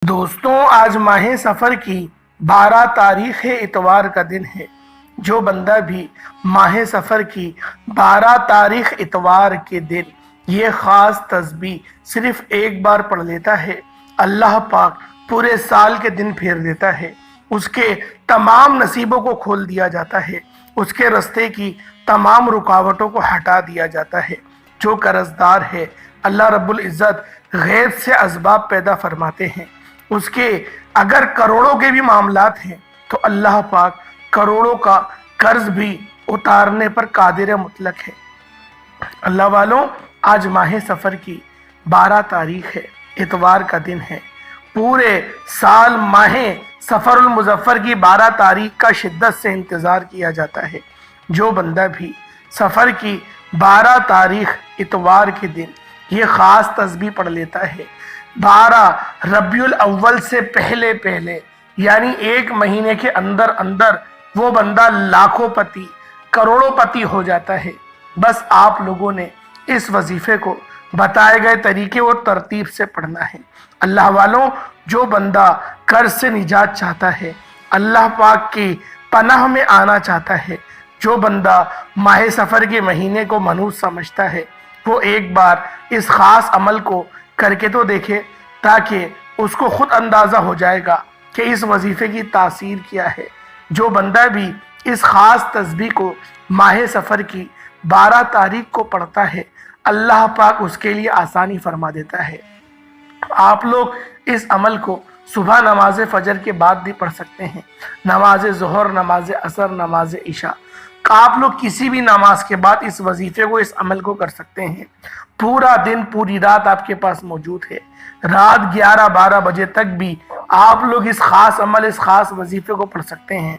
دوستوں، آج ماہ سفر کی 12 تاریخ اتوار کا دن ہے۔ جو بندہ بھی ماہ سفر کی 12 تاریخ اتوار کے دن یہ خاص تسبیح صرف ایک بار پڑھ لیتا ہے، اللہ پاک پورے سال کے دن پھیر دیتا ہے، اس کے تمام نصیبوں کو کھول دیا جاتا ہے، اس کے رستے کی تمام رکاوٹوں کو ہٹا دیا جاتا ہے۔ جو قرضدار ہے، اللہ رب العزت غیب سے اسباب پیدا فرماتے ہیں۔ اس کے اگر کروڑوں کے بھی معاملات ہیں تو اللہ پاک کروڑوں کا قرض بھی اتارنے پر قادر مطلق ہے۔ اللہ والوں، آج ماہ سفر کی 12 تاریخ ہے، اتوار کا دن ہے۔ پورے سال ماہ سفر المظفر کی 12 تاریخ کا شدت سے انتظار کیا جاتا ہے۔ جو بندہ بھی سفر کی 12 تاریخ اتوار کے دن یہ خاص تسبیح پڑھ لیتا ہے، 12 ربیع الاول سے پہلے یعنی ایک مہینے کے اندر وہ بندہ لاکھوں پتی کروڑوں پتی ہو جاتا ہے۔ بس آپ لوگوں نے اس وظیفے کو بتائے گئے طریقے اور ترتیب سے پڑھنا ہے۔ اللہ والوں، جو بندہ قرض سے نجات چاہتا ہے، اللہ پاک کی پناہ میں آنا چاہتا ہے، جو بندہ ماہ سفر کے مہینے کو منحوس سمجھتا ہے، وہ ایک بار اس خاص عمل کو کر کے تو دیکھے، تاکہ اس کو خود اندازہ ہو جائے گا کہ اس وظیفے کی تاثیر کیا ہے۔ جو بندہ بھی اس خاص تسبیح کو ماہ سفر کی 12 تاریخ کو پڑھتا ہے، اللہ پاک اس کے لیے آسانی فرما دیتا ہے۔ آپ لوگ اس عمل کو صبح نماز فجر کے بعد بھی پڑھ سکتے ہیں، نماز ظہر، نماز عصر، نماز عشاء، آپ لوگ کسی بھی نماز کے بعد اس وظیفے کو، اس عمل کو کر سکتے ہیں۔ پورا دن، پوری رات آپ کے پاس موجود ہے۔ رات 11-12 بجے تک بھی آپ لوگ اس خاص عمل، اس خاص وظیفے کو پڑھ سکتے ہیں۔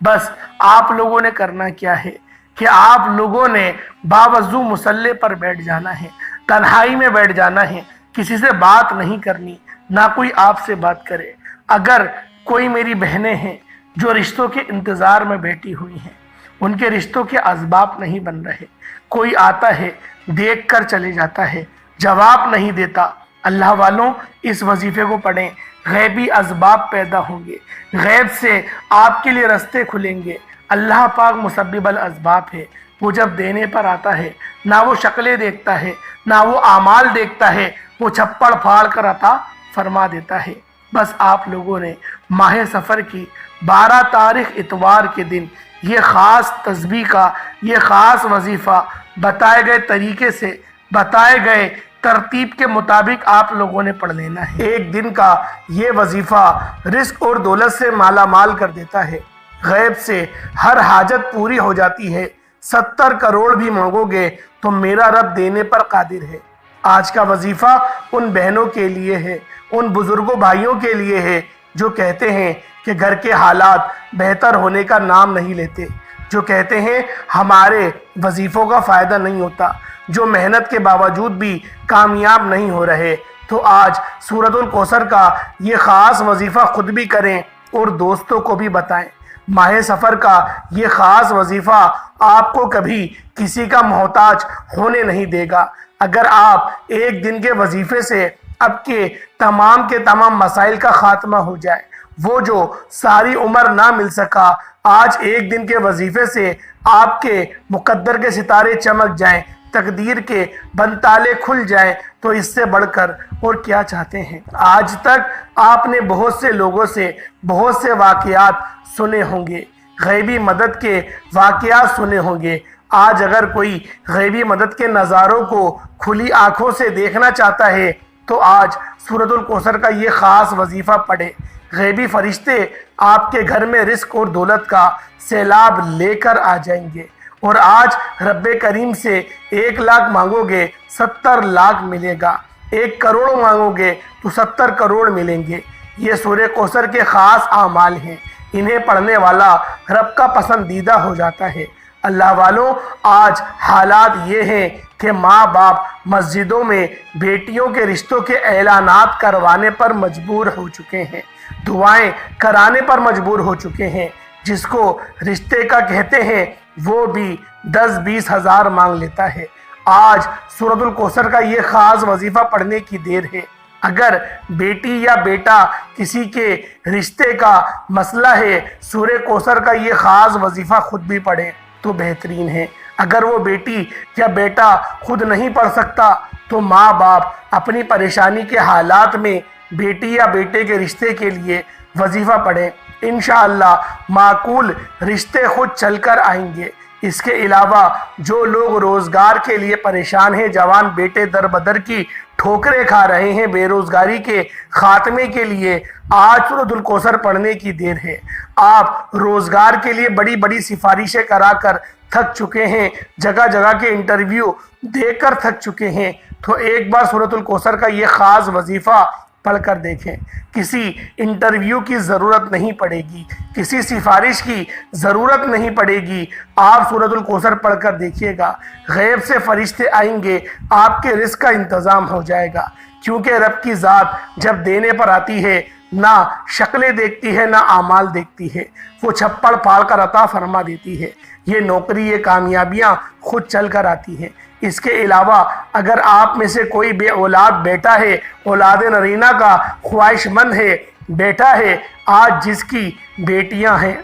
بس آپ لوگوں نے کرنا کیا ہے کہ آپ لوگوں نے باوضو مصلی پر بیٹھ جانا ہے، تنہائی میں بیٹھ جانا ہے، کسی سے بات نہیں کرنی، نہ کوئی آپ سے بات کرے۔ اگر کوئی میری بہنیں ہیں جو رشتوں کے انتظار میں بیٹھی ہوئی ہیں، ان کے رشتوں کے اسباب نہیں بن رہے، کوئی آتا ہے دیکھ کر چلے جاتا ہے، جواب نہیں دیتا، اللہ والوں اس وظیفے کو پڑھیں، غیبی اسباب پیدا ہوں گے، غیب سے آپ کے لیے رستے کھلیں گے۔ اللہ پاک مسبب الاسباب ہے، وہ جب دینے پر آتا ہے نہ وہ شکلیں دیکھتا ہے، نہ وہ اعمال دیکھتا ہے، وہ چھپڑ پھاڑ کر عطا فرما دیتا ہے۔ بس آپ لوگوں نے ماہ سفر کی 12 تاریخ اتوار کے دن یہ خاص تسبیح کا یہ خاص وظیفہ بتائے گئے طریقے سے، بتائے گئے ترتیب کے مطابق آپ لوگوں نے پڑھ لینا ہے۔ ایک دن کا یہ وظیفہ رزق اور دولت سے مالا مال کر دیتا ہے، غیب سے ہر حاجت پوری ہو جاتی ہے۔ 70 کروڑ بھی مانگو گے تو میرا رب دینے پر قادر ہے۔ آج کا وظیفہ ان بہنوں کے لیے ہے، ان بزرگوں بھائیوں کے لیے ہے جو کہتے ہیں کہ گھر کے حالات بہتر ہونے کا نام نہیں لیتے، جو کہتے ہیں ہمارے وظیفوں کا فائدہ نہیں ہوتا، جو محنت کے باوجود بھی کامیاب نہیں ہو رہے، تو آج سورۃ الکوثر کا یہ خاص وظیفہ خود بھی کریں اور دوستوں کو بھی بتائیں۔ ماہ سفر کا یہ خاص وظیفہ آپ کو کبھی کسی کا محتاج ہونے نہیں دے گا۔ اگر آپ ایک دن کے وظیفے سے اب کے تمام مسائل کا خاتمہ ہو جائے، وہ جو ساری عمر نہ مل سکا، آج ایک دن کے وظیفے سے آپ کے مقدر کے ستارے چمک جائیں، تقدیر کے بنتالے کھل جائیں، تو اس سے بڑھ کر اور کیا چاہتے ہیں؟ آج تک آپ نے بہت سے لوگوں سے بہت سے واقعات سنے ہوں گے، غیبی مدد کے واقعات سنے ہوں گے۔ آج اگر کوئی غیبی مدد کے نظاروں کو کھلی آنکھوں سے دیکھنا چاہتا ہے تو آج سورۃ الکوثر کا یہ خاص وظیفہ پڑھے۔ غیبی فرشتے آپ کے گھر میں رزق اور دولت کا سیلاب لے کر آ جائیں گے، اور آج رب کریم سے 1 لاکھ مانگو گے 70 لاکھ ملے گا، 1 کروڑ مانگو گے تو 70 کروڑ ملیں گے۔ یہ سورہ کوثر کے خاص اعمال ہیں، انہیں پڑھنے والا رب کا پسندیدہ ہو جاتا ہے۔ اللہ والوں، آج حالات یہ ہیں کہ ماں باپ مسجدوں میں بیٹیوں کے رشتوں کے اعلانات کروانے پر مجبور ہو چکے ہیں، دعائیں کرانے پر مجبور ہو چکے ہیں۔ جس کو رشتے کا کہتے ہیں وہ بھی 10-20 ہزار مانگ لیتا ہے۔ آج سورۃ الکوثر کا یہ خاص وظیفہ پڑھنے کی دیر ہے۔ اگر بیٹی یا بیٹا کسی کے رشتے کا مسئلہ ہے، سورہ کوثر کا یہ خاص وظیفہ خود بھی پڑھیں تو بہترین ہے۔ اگر وہ بیٹی یا بیٹا خود نہیں پڑھ سکتا تو ماں باپ اپنی پریشانی کے حالات میں بیٹی یا بیٹے کے رشتے کے لیے وظیفہ پڑھیں، انشاءاللہ معقول رشتے خود چل کر آئیں گے۔ اس کے علاوہ جو لوگ روزگار کے لیے پریشان ہیں، جوان بیٹے در بدر کی ٹھوکریں کھا رہے ہیں، بے روزگاری کے خاتمے کے لیے آج سورۃ الکوثر پڑھنے کی دیر ہے۔ آپ روزگار کے لیے بڑی بڑی سفارشیں کرا کر تھک چکے ہیں، جگہ جگہ کے انٹرویو دے کر تھک چکے ہیں، تو ایک بار سورۃ الکوثر کا یہ خاص وظیفہ پڑھ کر دیکھیں۔ کسی انٹرویو کی ضرورت نہیں پڑے گی، کسی سفارش کی ضرورت نہیں پڑے گی۔ آپ سورۃ الکوثر پڑھ کر دیکھیے گا، غیب سے فرشتے آئیں گے، آپ کے رزق کا انتظام ہو جائے گا، کیونکہ رب کی ذات جب دینے پر آتی ہے نہ شکلیں دیکھتی ہے نہ اعمال دیکھتی ہے، وہ چھپڑ پھاڑ کر عطا فرما دیتی ہے۔ یہ نوکری، یہ کامیابیاں خود چل کر آتی ہیں۔ اس کے علاوہ اگر آپ میں سے کوئی بے اولاد بیٹا ہے، اولاد نرینہ کا خواہش مند ہے، بیٹا ہے، آج جس کی بیٹیاں ہیں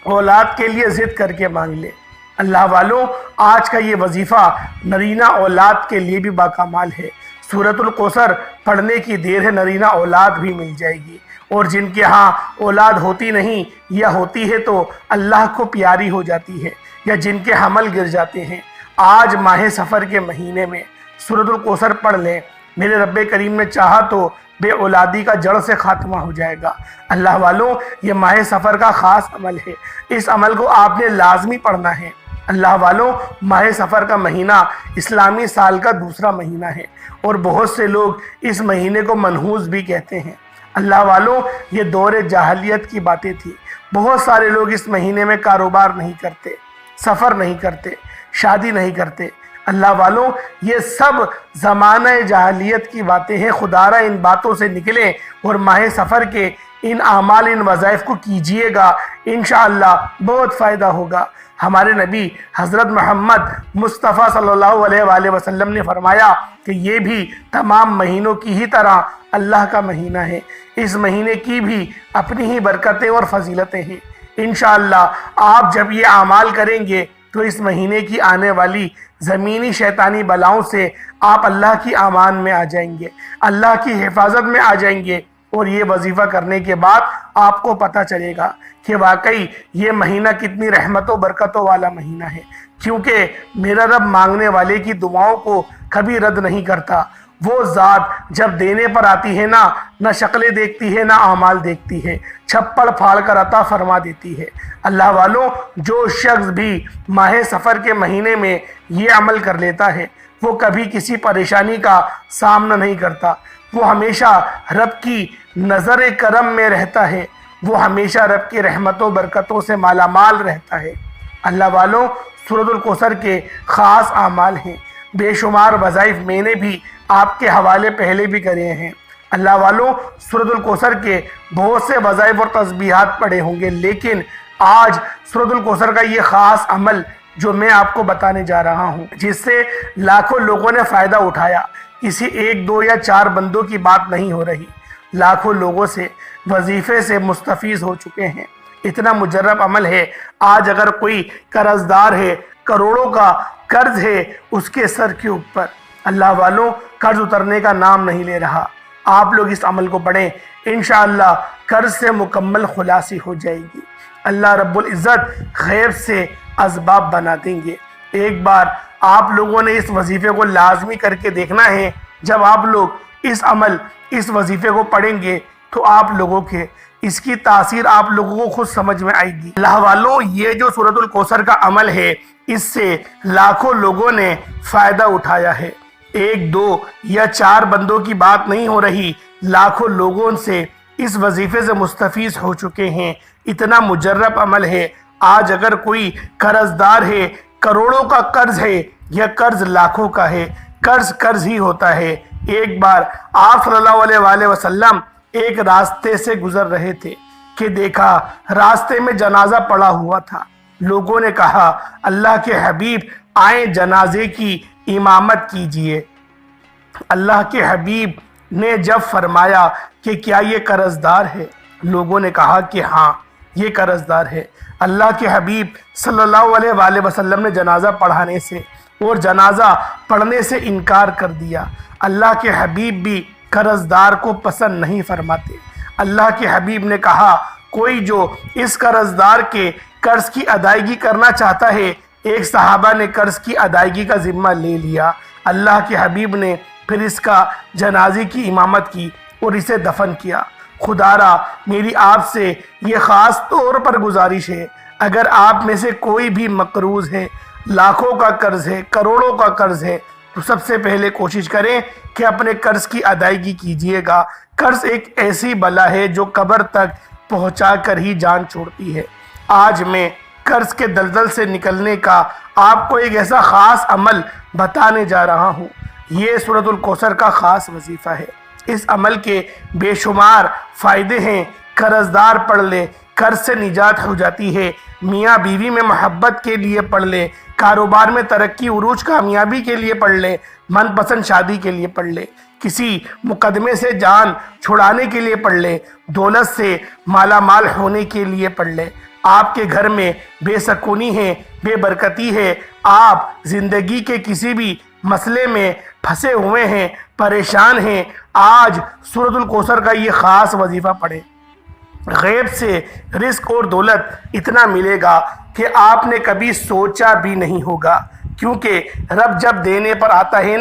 اولاد کے لیے ضد کر کے مانگ لے۔ اللہ والوں، آج کا یہ وظیفہ نرینہ اولاد کے لیے بھی باکمال ہے۔ سورۃ الکوثر پڑھنے کی دیر ہے، نرینہ اولاد بھی مل جائے گی، اور جن کے ہاں اولاد ہوتی نہیں یا ہوتی ہے تو اللہ کو پیاری ہو جاتی ہے، یا جن کے حمل گر جاتے ہیں، آج ماہ سفر کے مہینے میں سورۃ الکوثر پڑھ لیں۔ میرے رب کریم نے چاہا تو بے اولادی کا جڑ سے خاتمہ ہو جائے گا۔ اللہ والوں، یہ ماہ سفر کا خاص عمل ہے، اس عمل کو آپ نے لازمی پڑھنا ہے۔ اللہ والوں، ماہ سفر کا مہینہ اسلامی سال کا دوسرا مہینہ ہے، اور بہت سے لوگ اس مہینے کو منحوس بھی کہتے ہیں۔ اللہ والوں، یہ دور جاہلیت کی باتیں تھی۔ بہت سارے لوگ اس مہینے میں کاروبار نہیں کرتے، سفر نہیں کرتے، شادی نہیں کرتے۔ اللہ والوں، یہ سب زمانہ جاہلیت کی باتیں ہیں۔ خدا را ان باتوں سے نکلیں اور ماہ سفر کے ان اعمال، ان وظائف کو کیجئے گا، انشاءاللہ بہت فائدہ ہوگا۔ ہمارے نبی حضرت محمد مصطفیٰ صلی اللہ علیہ وآلہ وسلم نے فرمایا کہ یہ بھی تمام مہینوں کی ہی طرح اللہ کا مہینہ ہے، اس مہینے کی بھی اپنی ہی برکتیں اور فضیلتیں ہیں۔ انشاءاللہ آپ جب یہ اعمال کریں گے تو اس مہینے کی آنے والی زمینی شیطانی بلاؤں سے آپ اللہ کی امان میں آ جائیں گے، اللہ کی حفاظت میں آ جائیں گے، اور یہ وظیفہ کرنے کے بعد آپ کو پتہ چلے گا کہ واقعی یہ مہینہ کتنی رحمت و برکتوں والا مہینہ ہے، کیونکہ میرا رب مانگنے والے کی دعاؤں کو کبھی رد نہیں کرتا۔ وہ ذات جب دینے پر آتی ہے نہ شکلیں دیکھتی ہے نہ اعمال دیکھتی ہے، چھپڑ پھاڑ کر عطا فرما دیتی ہے۔ اللہ والوں، جو شخص بھی ماہ سفر کے مہینے میں یہ عمل کر لیتا ہے وہ کبھی کسی پریشانی کا سامنا نہیں کرتا، وہ ہمیشہ رب کی نظر کرم میں رہتا ہے، وہ ہمیشہ رب کی رحمتوں برکتوں سے مالا مال رہتا ہے۔ اللہ والوں، سورۃ الکوثر کے خاص اعمال ہیں، بے شمار وظائف میں نے بھی آپ کے حوالے پہلے بھی کرے ہیں۔ اللہ والوں، سورۃ الکوثر کے بہت سے وظائف اور تسبیحات پڑے ہوں گے، لیکن آج سورۃ الکوثر کا یہ خاص عمل جو میں آپ کو بتانے جا رہا ہوں، جس سے لاکھوں لوگوں نے فائدہ اٹھایا، کسی ایک دو یا چار بندوں کی بات نہیں ہو رہی، لاکھوں لوگوں سے وظیفے سے مستفیض ہو چکے ہیں۔ اتنا مجرب عمل ہے۔ آج اگر کوئی قرض دار ہے، کروڑوں کا قرض ہے اس کے سر کے اوپر، اللہ والوں، قرض اترنے کا نام نہیں لے رہا۔ آپ لوگ اس عمل کو پڑھیں، انشاءاللہ قرض سے مکمل خلاصی ہو جائے گی۔ اللہ رب العزت غیب سے اسباب بنا دیں گے۔ ایک بار آپ لوگوں نے اس وظیفے کو لازمی کر کے دیکھنا ہے۔ جب آپ لوگ اس وظیفے کو پڑھیں گے تو آپ لوگوں کے اس کی تاثیر آپ لوگوں کو خود سمجھ میں آئے گی۔ اللہ والوں، یہ جو سورۃ الکوثر کا عمل ہے، اس سے لاکھوں لوگوں نے فائدہ اٹھایا ہے۔ ایک دو یا چار بندوں کی بات نہیں ہو رہی، لاکھوں لوگوں سے اس وظیفے سے مستفیض ہو چکے ہیں۔ اتنا مجرب عمل ہے۔ آج اگر کوئی قرض دار ہے، کروڑوں کا قرض ہے یا قرض لاکھوں کا ہے، قرض ہی ہوتا ہے۔ ایک بار آپ صلی اللہ علیہ وآلہ وسلم ایک راستے سے گزر رہے تھے کہ دیکھا راستے میں جنازہ پڑا ہوا تھا۔ لوگوں نے کہا، اللہ کے حبیب آئیں جنازے کی امامت کیجئے۔ اللہ کے حبیب نے جب فرمایا کہ کیا یہ قرضدار ہے؟ لوگوں نے کہا کہ ہاں یہ قرضدار ہے۔ اللہ کے حبیب صلی اللہ علیہ وآلہ وسلم نے جنازہ پڑھانے سے اور جنازہ پڑھنے سے انکار کر دیا۔ اللہ کے حبیب بھی قرضدار کو پسند نہیں فرماتے۔ اللہ کے حبیب نے کہا کوئی جو اس قرضدار کے قرض کی ادائیگی کرنا چاہتا ہے۔ ایک صحابہ نے قرض کی ادائیگی کا ذمہ لے لیا۔ اللہ کے حبیب نے پھر اس کا جنازے کی امامت کی اور اسے دفن کیا۔ خدا را میری آپ سے یہ خاص طور پر گزارش ہے، اگر آپ میں سے کوئی بھی مقروض ہے، لاکھوں کا قرض ہے، کروڑوں کا قرض ہے، تو سب سے پہلے کوشش کریں کہ اپنے قرض کی ادائیگی کیجئے گا۔ قرض ایک ایسی بلا ہے جو قبر تک پہنچا کر ہی جان چھوڑتی ہے۔ آج میں قرض کے دلدل سے نکلنے کا آپ کو ایک ایسا خاص عمل بتانے جا رہا ہوں۔ یہ سورۃ الکوثر کا خاص وظیفہ ہے۔ اس عمل کے بے شمار فائدے ہیں۔ قرضدار پڑھ لے، قرض سے نجات ہو جاتی ہے۔ میاں بیوی میں محبت کے لیے پڑھ لے، کاروبار میں ترقی عروج کامیابی کے لیے پڑھ لے، من پسند شادی کے لیے پڑھ لے، کسی مقدمے سے جان چھڑانے کے لیے پڑھ لے، دولت سے مالا مال ہونے کے لیے پڑھ لے۔ آپ کے گھر میں بے سکونی ہے، بے برکتی ہے، آپ زندگی کے کسی بھی مسئلے میں پھنسے ہوئے ہیں، پریشان ہیں، آج سورۃ الکوثر کا یہ خاص وظیفہ پڑھیں۔ غیب سے رزق اور دولت اتنا ملے گا کہ آپ نے کبھی سوچا بھی نہیں ہوگا، کیونکہ رب جب دینے پر آتا ہے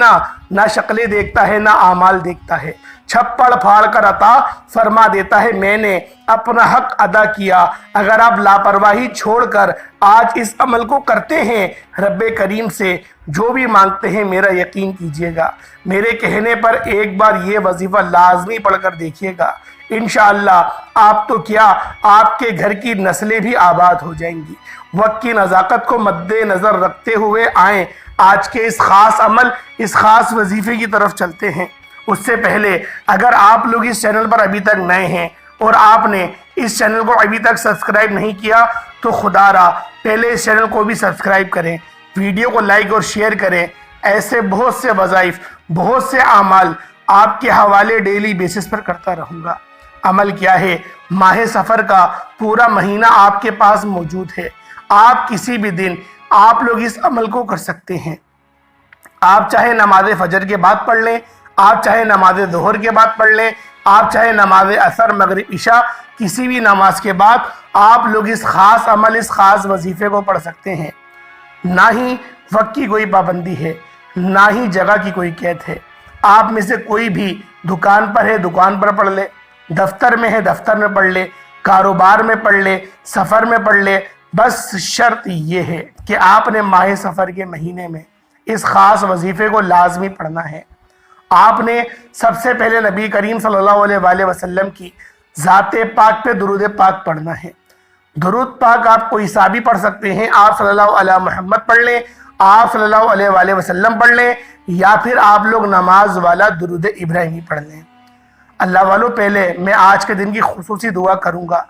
نہ شکلیں دیکھتا ہے نہ اعمال دیکھتا ہے، چھپڑ پھاڑ کر عطا فرما دیتا ہے۔ میں نے اپنا حق ادا کیا۔ اگر آپ لاپرواہی چھوڑ کر آج اس عمل کو کرتے ہیں، رب کریم سے جو بھی مانگتے ہیں، میرا یقین کیجئے گا، میرے کہنے پر ایک بار یہ وظیفہ لازمی پڑھ کر دیکھیے گا، انشاءاللہ آپ تو کیا آپ کے گھر کی نسلیں بھی آباد ہو جائیں گی۔ وقت کی نزاکت کو مد نظر رکھتے ہوئے آئیں آج کے اس خاص عمل، اس خاص وظیفے کی طرف چلتے ہیں۔ اس سے پہلے اگر آپ لوگ اس چینل پر ابھی تک نئے ہیں اور آپ نے اس چینل کو ابھی تک سبسکرائب نہیں کیا تو خدا را پہلے اس چینل کو بھی سبسکرائب کریں، ویڈیو کو لائک اور شیئر کریں۔ ایسے بہت سے وظائف، بہت سے اعمال آپ کے حوالے ڈیلی بیسس پر کرتا رہوں گا۔ عمل کیا ہے؟ ماہ سفر کا پورا مہینہ آپ کے پاس موجود ہے۔ آپ کسی بھی دن آپ لوگ اس عمل کو کر سکتے ہیں۔ آپ چاہے نماز فجر کے بعد پڑھ لیں، آپ چاہے نماز ظہر کے بعد پڑھ لیں، آپ چاہے نماز عصر مغرب عشاء کسی بھی نماز کے بعد آپ لوگ اس خاص عمل، اس خاص وظیفے کو پڑھ سکتے ہیں۔ نہ ہی وقت کی کوئی پابندی ہے، نہ ہی جگہ کی کوئی قید ہے۔ آپ میں سے کوئی بھی دکان پر ہے، دکان پر پڑھ لے، دفتر میں ہے، دفتر میں پڑھ لے، کاروبار میں پڑھ لے، سفر میں پڑھ لے۔ بس شرط یہ ہے کہ آپ نے ماہ سفر کے مہینے میں اس خاص وظیفے کو لازمی پڑھنا ہے۔ آپ نے سب سے پہلے نبی کریم صلی اللہ علیہ وآلہ وسلم کی ذات پاک پہ درود پاک پڑھنا ہے۔ درود پاک آپ کوئی سا بھی پڑھ سکتے ہیں۔ آپ صلی اللہ علیہ محمد پڑھ لیں، آپ صلی اللہ علیہ وآلہ وسلم پڑھ لیں، یا پھر آپ لوگ نماز والا درود ابراہیمی پڑھ لیں۔ اللہ والوں، پہلے میں آج کے دن کی خصوصی دعا کروں گا۔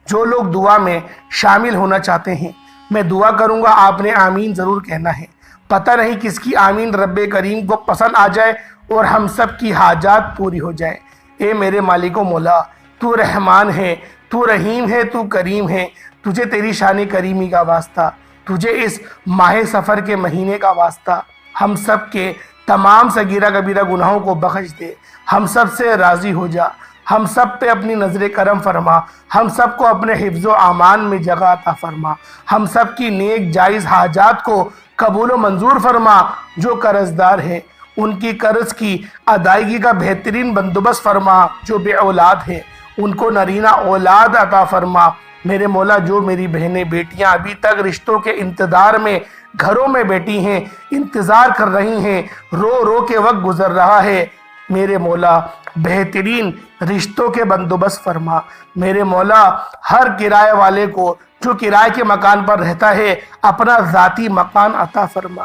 جو لوگ دعا میں شامل ہونا چاہتے ہیں، میں دعا کروں گا، آپ نے آمین ضرور کہنا ہے۔ پتہ نہیں کس کی آمین رب کریم کو پسند آ جائے اور ہم سب کی حاجات پوری ہو جائے۔ اے میرے مالک و مولا، تو رحمان ہے، تو رحیم ہے، تو کریم ہے، تجھے تیری شان کریمی کا واسطہ، تجھے اس ماہ سفر کے مہینے کا واسطہ، ہم سب کے تمام صغیرہ کبیرہ گناہوں کو بخش دے، ہم سب سے راضی ہو جا، ہم سب پہ اپنی نظر کرم فرما، ہم سب کو اپنے حفظ و امان میں جگہ عطا فرما، ہم سب کی نیک جائز حاجات کو قبول و منظور فرما۔ جو قرضدار ہے ان کی قرض کی ادائیگی کا بہترین بندوبست فرما۔ جو بے اولاد ہے ان کو نرینہ اولاد عطا فرما۔ میرے مولا، جو میری بہنیں بیٹیاں ابھی تک رشتوں کے انتظار میں گھروں میں بیٹھی ہیں، انتظار کر رہی ہیں، رو رو کے وقت گزر رہا ہے، میرے مولا بہترین رشتوں کے بندوبست فرما۔ میرے مولا، ہر کرائے والے کو جو کرائے کے مکان پر رہتا ہے اپنا ذاتی مکان عطا فرما۔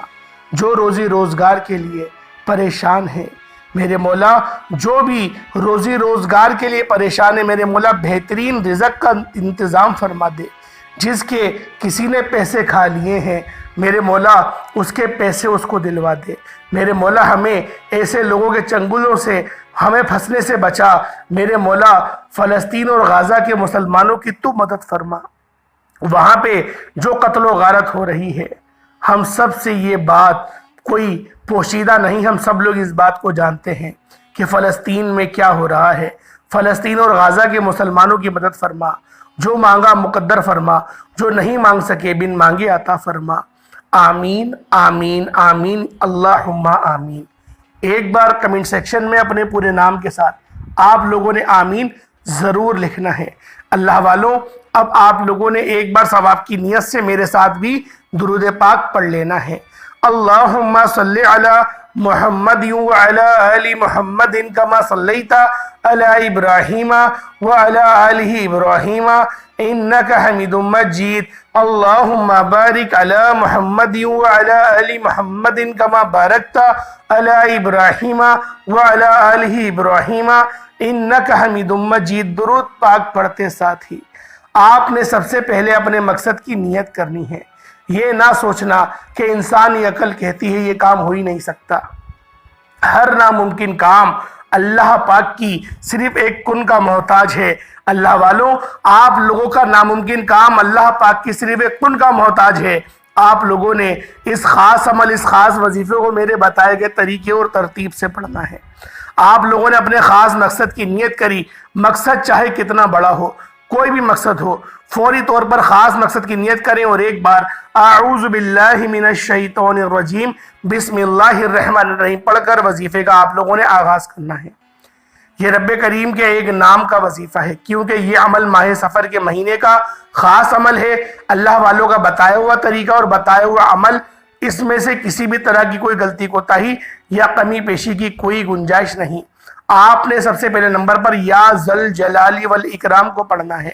جو روزی روزگار کے لیے پریشان ہے، میرے مولا جو بھی روزی روزگار کے لیے پریشان ہے، میرے مولا بہترین رزق کا انتظام فرما دے۔ جس کے کسی نے پیسے کھا لیے ہیں، میرے مولا اس کے پیسے اس کو دلوا دے، میرے مولا ہمیں ایسے لوگوں کے چنگلوں سے ہمیں پھنسنے سے بچا، میرے مولا فلسطین اور غزہ کے مسلمانوں کی تو مدد فرما، وہاں پہ جو قتل و غارت ہو رہی ہے۔ ہم سب سے یہ بات کوئی پوشیدہ نہیں، ہم سب لوگ اس بات کو جانتے ہیں کہ فلسطین میں کیا ہو رہا ہے۔ فلسطین اور غزہ کے مسلمانوں کی مدد فرما، جو مانگا مقدر فرما، جو نہیں مانگ سکے بن مانگے عطا فرما۔ آمین آمین آمین اللہم آمین۔ ایک بار کمنٹ سیکشن میں اپنے پورے نام کے ساتھ آپ لوگوں نے آمین ضرور لکھنا ہے۔ اللہ والوں، اب آپ لوگوں نے ایک بار ثواب کی نیت سے میرے ساتھ بھی درود پاک پڑھ لینا ہے۔ اللہم صلی علی محمد وعلی آل محمد کما صلیت علی ابراہیم وعلی آل ابراہیم انک حمید مجید۔ اللہم بارک علی محمد وعلی آل محمد کما بارکت علی ابراہیم وعلی آل ابراہیم انک حمید مجید۔ درود پاک پڑھتے ساتھ ہی آپ نے سب سے پہلے اپنے مقصد کی نیت کرنی ہے۔ یہ نہ سوچنا کہ انسانی عقل کہتی ہے یہ کام ہو ہی نہیں سکتا۔ ہر ناممکن کام اللہ پاک کی صرف ایک کن کا محتاج ہے۔ اللہ والوں، آپ لوگوں کا ناممکن کام اللہ پاک کی صرف ایک کن کا محتاج ہے۔ آپ لوگوں نے اس خاص عمل، اس خاص وظیفے کو میرے بتائے گئے طریقے اور ترتیب سے پڑھنا ہے۔ آپ لوگوں نے اپنے خاص مقصد کی نیت کری، مقصد چاہے کتنا بڑا ہو، کوئی بھی مقصد ہو، فوری طور پر خاص مقصد کی نیت کریں اور ایک بار اعوذ باللہ من الشیطان الرجیم بسم اللہ الرحمن الرحیم پڑھ کر وظیفے کا آپ لوگوں نے آغاز کرنا ہے۔ یہ رب کریم کے ایک نام کا وظیفہ ہے، کیونکہ یہ عمل ماہ سفر کے مہینے کا خاص عمل ہے۔ اللہ والوں کا بتایا ہوا طریقہ اور بتایا ہوا عمل، اس میں سے کسی بھی طرح کی کوئی غلطی کوتاہی یا کمی پیشی کی کوئی گنجائش نہیں۔ آپ نے سب سے پہلے نمبر پر یا ذل جلال والاکرام کو پڑھنا ہے۔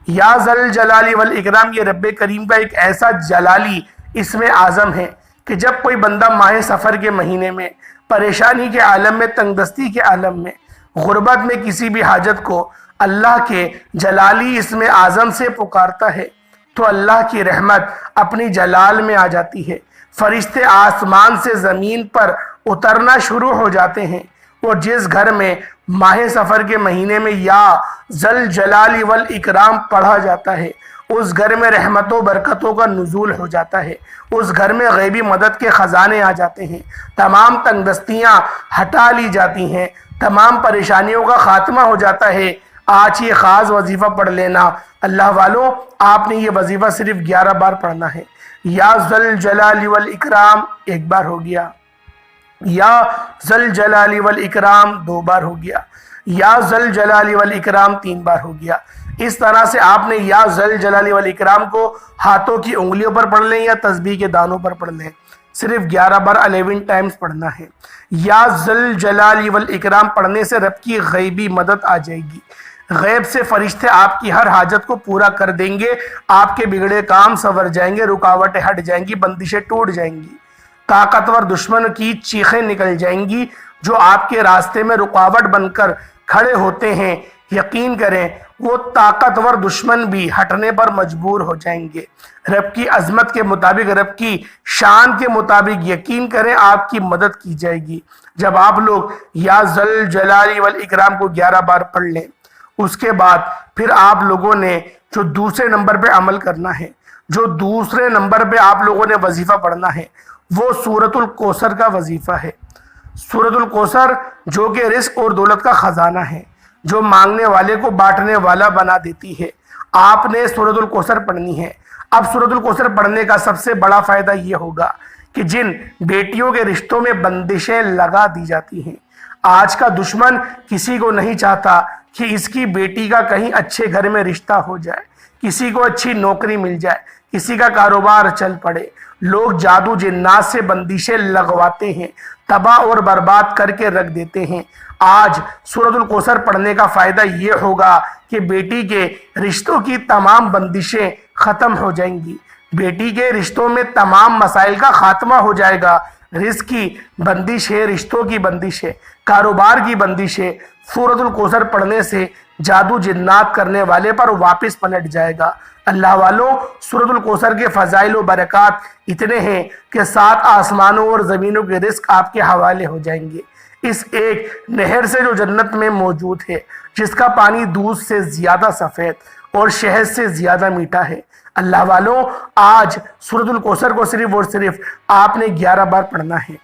یا ذل جلال والاکرام یہ رب کریم کا ایک ایسا جلالی اسم اعظم ہے کہ جب کوئی بندہ ماہ سفر کے مہینے میں پریشانی کے عالم میں، تنگ دستی کے عالم میں، غربت میں کسی بھی حاجت کو اللہ کے جلالی اسم اعظم سے پکارتا ہے تو اللہ کی رحمت اپنی جلال میں آ جاتی ہے۔ فرشتے آسمان سے زمین پر اترنا شروع ہو جاتے ہیں، اور جس گھر میں ماہ سفر کے مہینے میں یا ذل جلال والاکرام پڑھا جاتا ہے، اس گھر میں رحمت و برکتوں کا نزول ہو جاتا ہے، اس گھر میں غیبی مدد کے خزانے آ جاتے ہیں، تمام تنگ دستیاں ہٹا لی جاتی ہیں، تمام پریشانیوں کا خاتمہ ہو جاتا ہے۔ آج یہ خاص وظیفہ پڑھ لینا۔ اللہ والوں، آپ نے یہ وظیفہ صرف 11 بار پڑھنا ہے۔ یا ذل جلال والاکرام ایک بار ہو گیا، یا ذل جلال والاکرام 2 بار ہو گیا، یا ذل جلال والاکرام 3 بار ہو گیا۔ اس طرح سے آپ نے یا ذل جلال والاکرام کو ہاتھوں کی انگلیوں پر پڑھ لیں یا تسبیح کے دانوں پر پڑھ لیں، صرف 11 بار 11 ٹائمز پڑھنا ہے۔ یا ذل جلال والاکرام پڑھنے سے رب کی غیبی مدد آ جائے گی، غیب سے فرشتے آپ کی ہر حاجت کو پورا کر دیں گے، آپ کے بگڑے کام سنور جائیں گے، رکاوٹیں ہٹ جائیں گی، بندشیں ٹوٹ جائیں گی، طاقتور دشمن کی چیخیں نکل جائیں گی جو آپ کے راستے میں رکاوٹ بن کر کھڑے ہوتے ہیں۔ یقین کریں وہ طاقتور دشمن بھی ہٹنے پر مجبور ہو جائیں گے۔ رب کی عظمت کے مطابق، رب کی شان کے مطابق یقین کریں آپ کی مدد کی جائے گی جب آپ لوگ یا ذل جلال والاکرام کو 11 بار پڑھ لیں۔ اس کے بعد پھر آپ لوگوں نے جو دوسرے نمبر پہ عمل کرنا ہے، جو دوسرے نمبر پہ آپ لوگوں نے وظیفہ پڑھنا ہے، وہ سورۃ الکوثر کا وظیفہ ہے۔ سورۃ الکوثر جو کہ رزق اور دولت کا خزانہ ہے، جو مانگنے والے کو بانٹنے والا بنا دیتی ہے۔ آپ نے سورۃ الکوثر پڑھنی ہے۔ اب سورۃ الکوثر پڑھنے کا سب سے بڑا فائدہ یہ ہوگا کہ جن بیٹیوں کے رشتوں میں بندشیں لگا دی جاتی ہیں، آج کا دشمن کسی کو نہیں چاہتا کہ اس کی بیٹی کا کہیں اچھے گھر میں رشتہ ہو جائے، کسی کو اچھی نوکری مل جائے، کسی کا کاروبار چل پڑے۔ لوگ جادو جنات سے بندشیں لگواتے ہیں، تباہ اور برباد کر کے رکھ دیتے ہیں۔ آج سورۃ الکوثر پڑھنے کا فائدہ یہ ہوگا کہ بیٹی کے رشتوں کی تمام بندشیں ختم ہو جائیں گی، بیٹی کے رشتوں میں تمام مسائل کا خاتمہ ہو جائے گا۔ رزق کی بندش ہے، رشتوں کی بندش ہے، کاروبار کی بندش ہے، سورۃ الکوثر پڑھنے سے جادو جنات کرنے والے پر واپس پلٹ جائے گا۔ اللہ والوں، سورۃ الکوثر کے فضائل و برکات اتنے ہیں کہ 7 آسمانوں اور زمینوں کے رزق آپ کے حوالے ہو جائیں گے۔ اس ایک نہر سے جو جنت میں موجود ہے، جس کا پانی دودھ سے زیادہ سفید اور شہد سے زیادہ میٹھا ہے۔ اللہ والوں، آج سورۃ الکوثر کو صرف اور صرف آپ نے 11 بار پڑھنا ہے۔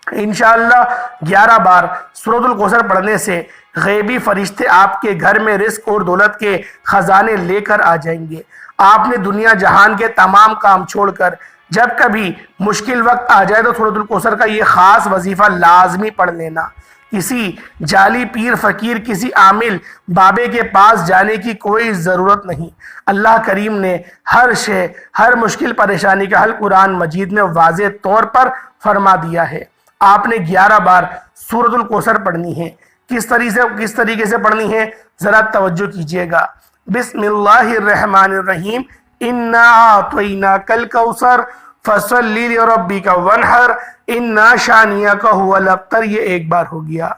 انشاءاللہ 11 بار سورۃ الکوثر پڑھنے سے غیبی فرشتے آپ کے گھر میں رزق اور دولت کے خزانے لے کر آ جائیں گے۔ آپ نے دنیا جہان کے تمام کام چھوڑ کر جب کبھی مشکل وقت آ جائے تو سورۃ الکوثر کا یہ خاص وظیفہ لازمی پڑھ لینا۔ کسی جعلی پیر فقیر، کسی عامل بابے کے پاس جانے کی کوئی ضرورت نہیں۔ اللہ کریم نے ہر مشکل پریشانی کا حل قرآن مجید میں واضح طور پر فرما دیا ہے۔ آپ نے 11 بار سورۃ الکوثر پڑھنی ہے۔ کس طریقے سے پڑھنی ہے ذرا توجہ کیجئے گا۔ بسم اللہ الرحمن الرحیم، انا اعطیناک الکوثر فصلی لربک وانحر انا شانیک هو الابتر، یہ ایک بار ہو گیا۔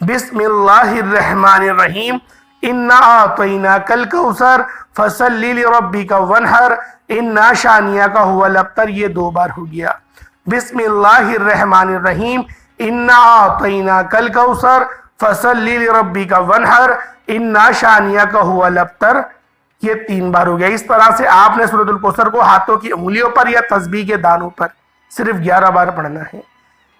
بسم اللہ الرحمن الرحیم، انا اعطیناک الکوثر فصلی لربک وانحر انا شانیک هو الابتر، یہ 2 بار ہو گیا۔ بسم اللہ الرحمن الرحیم، انا اعطیناک الکوثر فصلی لربک وانحر انا شانیک هو الابتر، یہ 3 بار ہو گیا۔ اس طرح سے آپ نے سورۃ الکوثر کو ہاتھوں کی انگلیوں پر یا تسبیح کے دانوں پر صرف 11 بار پڑھنا ہے۔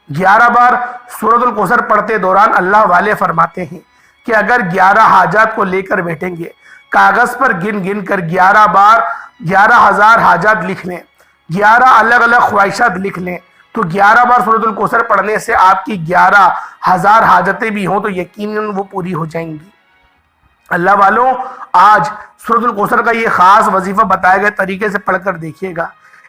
11 بار سورۃ الکوثر پڑھتے دوران اللہ والے فرماتے ہیں کہ اگر 11 حاجات کو لے کر بیٹھیں گے، کاغذ پر گن کر 11 بار 11,000 حاجات لکھ لیں، 11 الگ الگ خواہشات لکھ لیں، تو 11 بار سورۃ الکوثر پڑھنے سے آپ کی 11,000 حاجتیں بھی ہوں تو یقیناً وہ پوری ہو جائیں گی۔ اللہ والوں، آج سورۃ الکوثر کا یہ خاص وظیفہ بتائے گئے طریقے سے پڑھ کر دیکھیے گا،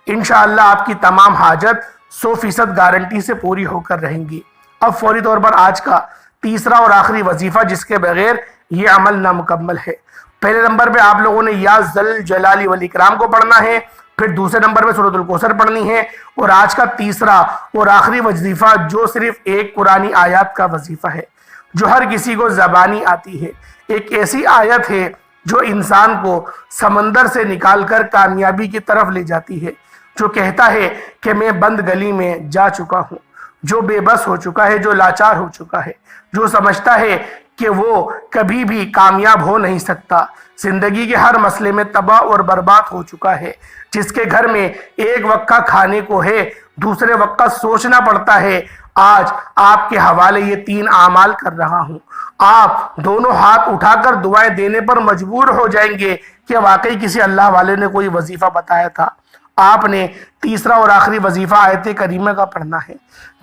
انشاءاللہ آپ کی تمام حاجت 100% گارنٹی سے پوری ہو کر رہیں گی۔ اب فوری طور پر آج کا تیسرا اور آخری وظیفہ جس کے بغیر یہ عمل نامکمل ہے۔ پہلے نمبر پہ آپ لوگوں نے یا ذل جلال والاکرام کو پڑھنا ہے، پھر دوسرے نمبر پہ سورۃ الکوثر پڑھنی ہے، اور آج کا تیسرا اور آخری وظیفہ جو صرف ایک قرآنی آیات کا وظیفہ ہے جو ہر کسی کو زبانی آتی ہے۔ ایک ایسی آیت ہے جو انسان کو سمندر سے نکال کر کامیابی کی طرف لے جاتی ہے، جو کہتا ہے کہ میں بند گلی میں جا چکا ہوں، جو بے بس ہو چکا ہے، جو لاچار ہو چکا ہے، جو سمجھتا ہے کہ وہ کبھی بھی کامیاب ہو نہیں سکتا، زندگی کے ہر مسئلے میں تباہ اور برباد ہو چکا ہے، جس کے گھر میں ایک وقت کا کھانے کو ہے، دوسرے وقت کا سوچنا پڑتا ہے۔ آج آپ کے حوالے یہ 3 اعمال کر رہا ہوں۔ آپ دونوں ہاتھ اٹھا کر دعائیں دینے پر مجبور ہو جائیں گے کہ واقعی کسی اللہ والے نے کوئی وظیفہ بتایا تھا۔ آپ نے تیسرا اور آخری وظیفہ آیت کریمہ کا پڑھنا ہے،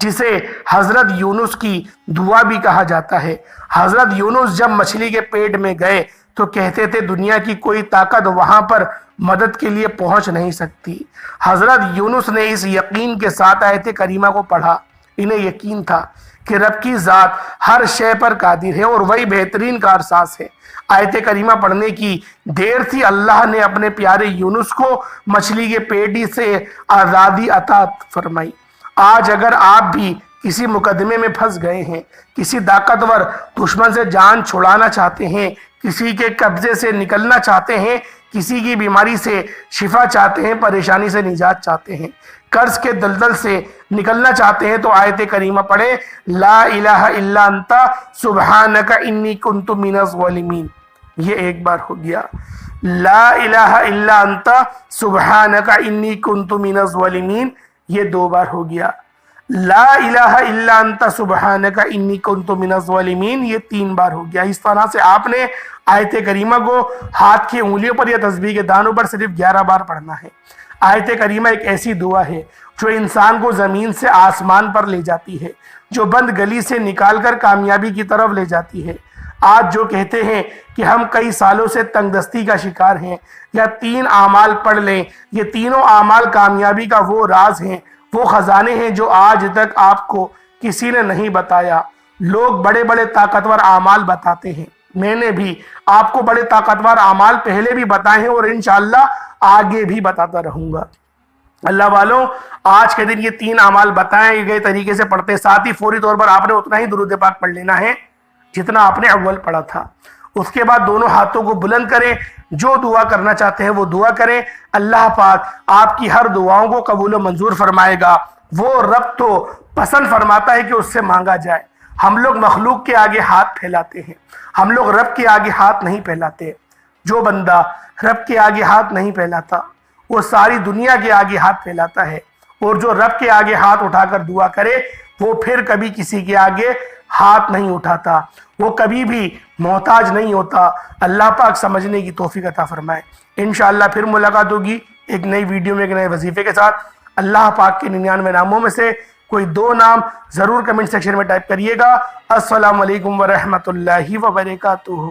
جسے حضرت یونس کی دعا بھی کہا جاتا ہے۔ حضرت یونس جب مچھلی کے پیٹ میں گئے تو کہتے تھے دنیا کی کوئی طاقت وہاں پر مدد کے لیے پہنچ نہیں سکتی۔ حضرت یونس نے اس یقین کے ساتھ آیت کریمہ کو پڑھا، انہیں یقین تھا کہ رب کی ذات ہر شے پر قادر ہے اور وہی بہترین کارساز ہے۔ آیت کریمہ پڑھنے کی دیر تھی، اللہ نے اپنے پیارے یونس کو مچھلی کے پیٹی سے آزادی عطا فرمائی۔ آج اگر آپ بھی کسی مقدمے میں پھنس گئے ہیں، کسی طاقتور دشمن سے جان چھڑانا چاہتے ہیں، کسی کے قبضے سے نکلنا چاہتے ہیں، کسی کی بیماری سے شفا چاہتے ہیں، پریشانی سے نجات چاہتے ہیں، قرض کے دلدل سے نکلنا چاہتے ہیں، تو آیت کریمہ پڑھیں، لا الہ الا انت سبحانک انی کنت من الظالمین، یہ ایک بار ہو گیا۔ لا الہ الا انت سبحانک انی کنت من الظالمین، یہ 2 بار ہو گیا۔ لا الہ الا انت سبحانک انی کنت من الظالمین، یہ 3 بار ہو گیا۔ اس طرح سے آپ نے آیت کریمہ کو ہاتھ کی انگلیوں پر یا تسبیح کے دانوں پر صرف 11 بار پڑھنا ہے۔ آیت کریمہ ایک ایسی دعا ہے جو انسان کو زمین سے آسمان پر لے جاتی ہے، جو بند گلی سے نکال کر کامیابی کی طرف لے جاتی ہے۔ آج جو کہتے ہیں کہ ہم کئی سالوں سے تنگ دستی کا شکار ہیں، یا 3 اعمال پڑھ لیں، یہ تینوں اعمال کامیابی کا وہ راز ہیں، وہ خزانے ہیں جو آج تک آپ کو کسی نے نہیں بتایا۔ لوگ بڑے بڑے طاقتور اعمال بتاتے ہیں، میں نے بھی آپ کو بڑے طاقتور اعمال پہلے بھی بتائے ہیں اور انشاءاللہ آگے بھی بتاتا رہوں گا۔ اللہ والوں، آج کے دن یہ 3 اعمال بتائے گئے طریقے سے پڑھتے، ساتھ ہی فوری طور پر آپ نے اتنا ہی درود پاک پڑھ لینا ہے جتنا آپ نے اول پڑھا تھا۔ اس کے بعد دونوں ہاتھوں کو بلند کریں، جو دعا کرنا چاہتے ہیں وہ دعا کریں، اللہ پاک آپ کی ہر دعاؤں کو قبول و منظور فرمائے گا۔ وہ رب تو پسند فرماتا ہے کہ اس سے مانگا جائے۔ ہم لوگ مخلوق کے آگے ہاتھ پھیلاتے ہیں، ہم لوگ رب کے آگے ہاتھ نہیں پھیلاتے۔ جو بندہ رب کے آگے ہاتھ نہیں پھیلاتا وہ ساری دنیا کے آگے ہاتھ پھیلاتا ہے، اور جو رب کے آگے ہاتھ اٹھا کر دعا کرے وہ پھر کبھی کسی کے آگے ہاتھ نہیں اٹھاتا، وہ کبھی بھی محتاج نہیں ہوتا۔ اللہ پاک سمجھنے کی توفیق عطا فرمائے۔ انشاءاللہ پھر ملاقات ہوگی ایک نئی ویڈیو میں ایک نئے وظیفے کے ساتھ۔ اللہ پاک کے 99 ناموں میں سے کوئی 2 نام ضرور کمنٹ سیکشن میں ٹائپ کریے گا۔ السلام علیکم ورحمۃ اللہ وبرکاتہ۔